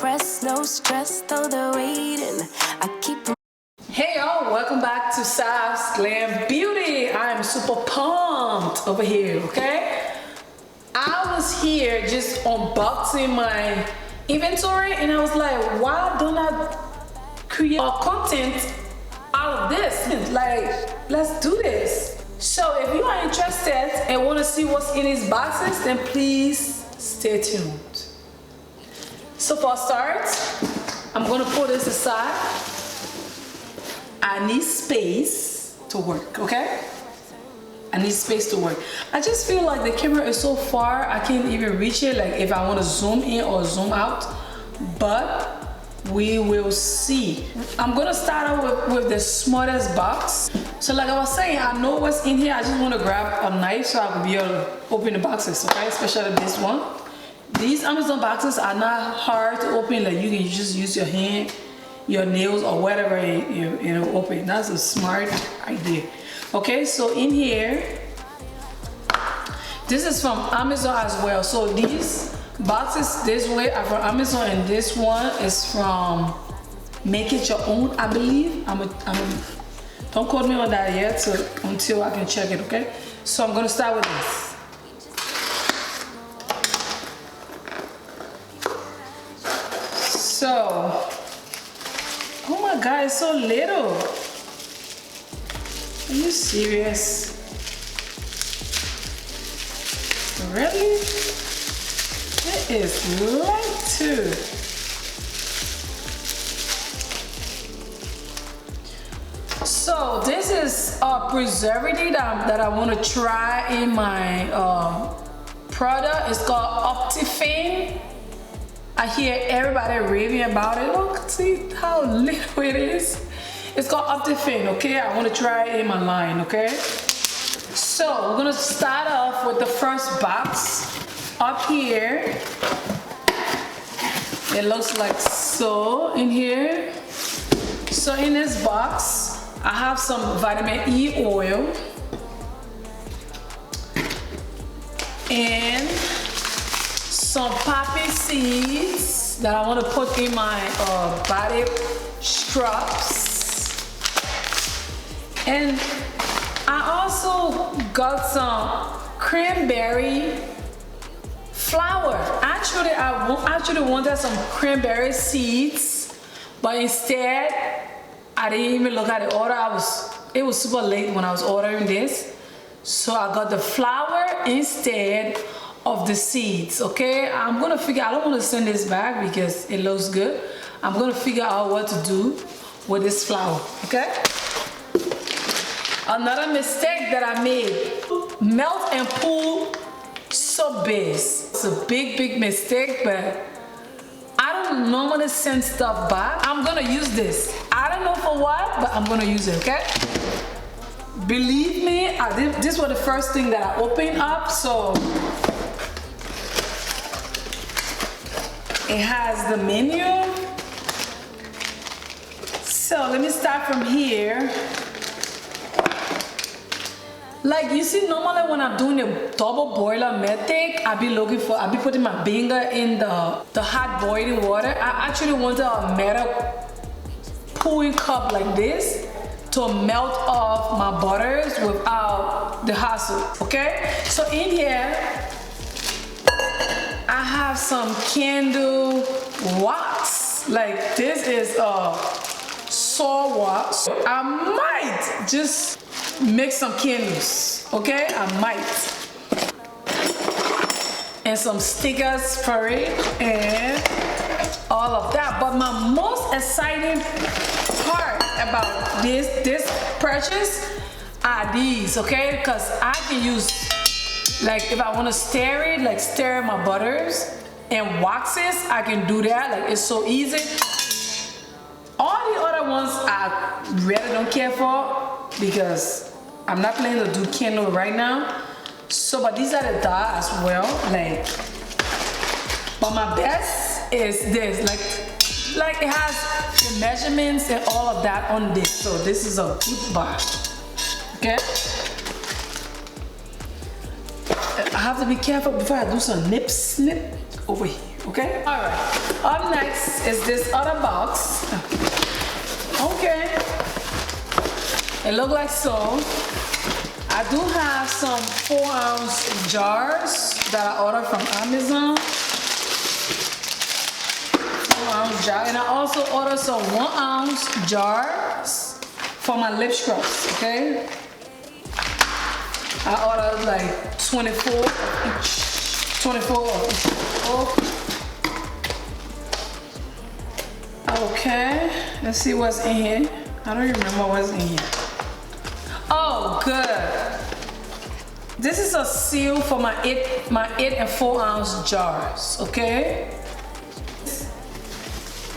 press, no stress, though they're waiting. I keep them. Hey y'all, welcome back to Sav's Glam Beauty. I'm super pumped over here, okay? I was here just unboxing my inventory and I was like, why don't I create content out of this? Like, let's do this. So if you are interested and want to see what's in these boxes, then please stay tuned. So for a start, I'm gonna put this aside. I need space to work, okay? I need space to work. I just feel like the camera is so far, I can't even reach it, like if I want to zoom in or zoom out, but we will see. I'm gonna start out with the smallest box. So like I was saying, I know what's in here. I just want to grab a knife so I can be able to open the boxes, okay? Especially this one. These Amazon boxes are not hard to open, like you can just use your hand, your nails or whatever you know, open. That's a smart idea. Okay, so in here, this is from Amazon as well. So these boxes this way are from Amazon and this one is from Make It Your Own, I believe. Don't quote me on that yet until I can check it, okay? So I'm gonna start with this. So, oh my God, it's so little. Are you serious? Really? It is light too. So this is a preservative that I want to try in my product. It's called Optifane. I hear everybody raving about it. Look, see how little it is. It's called Optifane, okay? I want to try it in my line, okay? So we're gonna start off with the first box. Up here, it looks like so in here. So in this box, I have some vitamin E oil and some poppy seeds that I want to put in my body scrubs. And I also got some cranberry flour. Actually, I actually wanted some cranberry seeds, but instead, I didn't even look at the order. It was super late when I was ordering this. So I got the flour instead of the seeds, okay? I'm gonna figure, I don't wanna send this back because it looks good. I'm gonna figure out what to do with this flour, okay? Another mistake that I made, melt and pool soap base. It's a big mistake, but I don't normally send stuff back. I'm gonna use this. I don't know for what, but I'm gonna use it, okay? Believe me, this was the first thing that I opened up, so it has the menu. So let me start from here. Like you see, normally when I'm doing a double boiler method, I be putting my finger in the hot boiling water. I actually wanted a metal pouring cup like this to melt off my butters without the hassle, okay? So in here, I have some candle wax. Like this is a saw wax. I might just make some candles, okay? I might. And some stickers for it and all of that. But my most exciting part about this purchase are these, okay? Because I can use, like if I want to stir it, like stir my butters and waxes, I can do that. Like it's so easy. All the other ones I really don't care for because I'm not planning to do candle right now. So, but these are the dot as well. Like, but my best is this. Like it has the measurements and all of that on this. So this is a good bar. Okay. I have to be careful before I do some snip over here. Okay? All right. Up next is this other box. Okay. It looks like so. I do have some 4-ounce jars that I ordered from Amazon. 4-ounce jar. And I also ordered some 1-ounce jars for my lip scrubs, okay? I ordered like 24 of each. 24 of each. Okay, let's see what's in here. I don't remember what's in here. Oh, good. This is a seal for my 8 and 4-ounce jars, okay?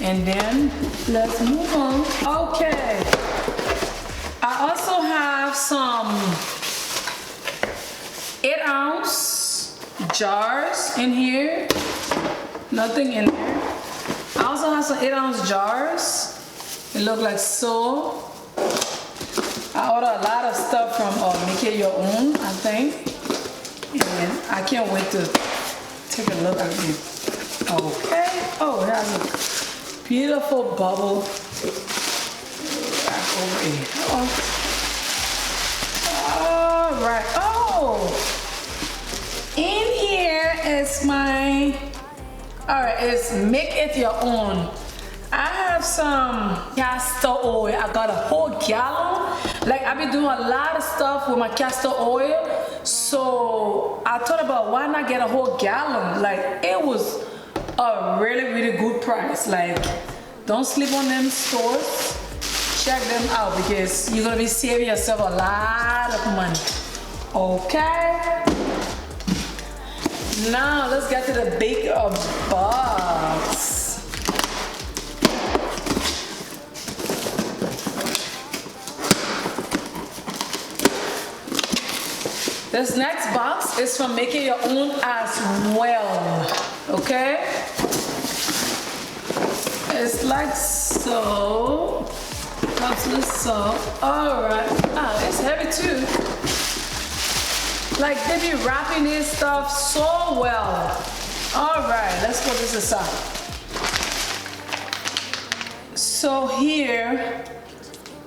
And then let's move on. Okay. I also have some 8-ounce jars in here. Nothing in there. I also have some 8-ounce jars. It look like so. I ordered a lot of stuff from Make It Your Own, I think. And I can't wait to take a look at it. Okay. Oh, it has a beautiful bubble wrap over here. All right. Oh, in here is my. All right, it's Make It Your Own. I have some castor oil. I got a whole gallon. Like, I've been doing a lot of stuff with my castor oil. So I thought about why not get a whole gallon? Like, it was a really, really good price. Like, don't sleep on them stores. Check them out because you're gonna be saving yourself a lot of money. Okay. Now let's get to the big box. This next box is from Make It Your Own as well. Okay? It's like so. Comes like so. Alright. Ah, it's heavy too. Like, they be wrapping this stuff so well. Alright, let's put this aside. So here,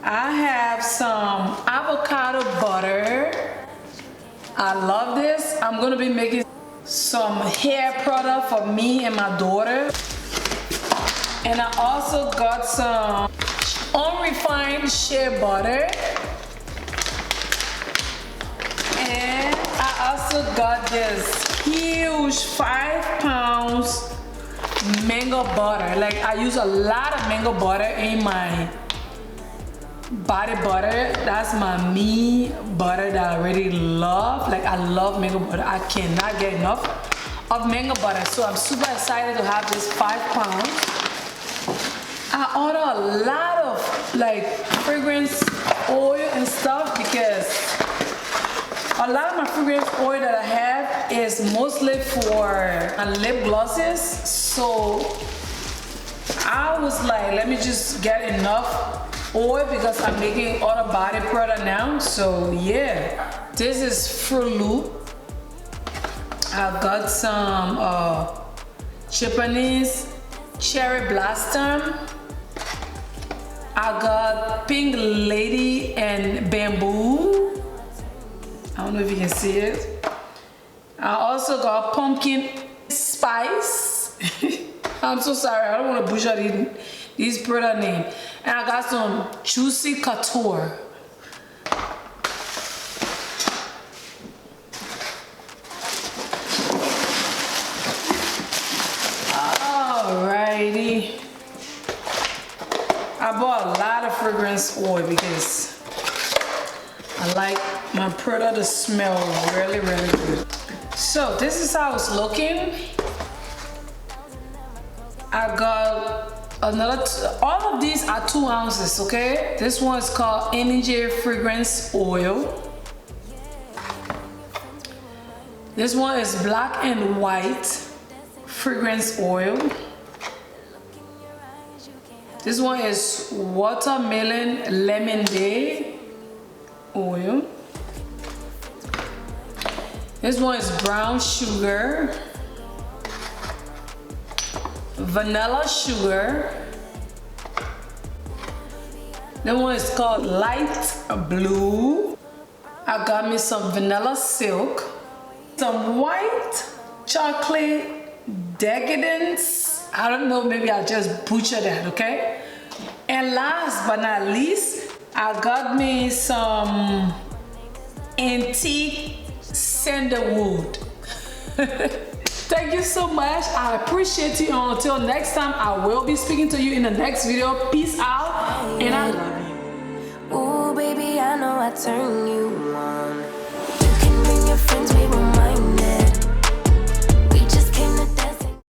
I have some avocado butter. I love this. I'm gonna be making some hair product for me and my daughter. And I also got some unrefined shea butter. And I also got this huge 5 pounds mango butter. Like, I use a lot of mango butter in my body butter. That's my me butter that I really love. Like, I love mango butter. I cannot get enough of mango butter. So I'm super excited to have this 5 pounds. I order a lot of like fragrance oil and stuff because a lot of my fragrance oil that I have is mostly for lip glosses. So I was like, let me just get enough oil because I'm making other body product now. So yeah, this is Fruit Loop. I got some Japanese Cherry Blossom. I got Pink Lady and Bamboo. I don't know if you can see it. I also got Pumpkin Spice. I'm so sorry, I don't want to butcher these product names. And I got some Juicy Couture. Alrighty. I bought a lot of fragrance oil because I like my product to smell really, really good. So this is how it's looking. I got another, all of these are 2 ounces, okay? This one is called Energy Fragrance Oil. This one is Black and White Fragrance Oil. This one is Watermelon Lemonade Oil. This one is Brown Sugar. vanilla sugar. That one is called light blue. I got me some vanilla silk, some white chocolate decadence. I don't know, maybe I just butchered that, okay? And last but not least, I got me some antique sandalwood. Thank you so much. I appreciate you. Until next time, I will be speaking to you in the next video. Peace out, and I love you. Ooh, baby, I know I turn you on.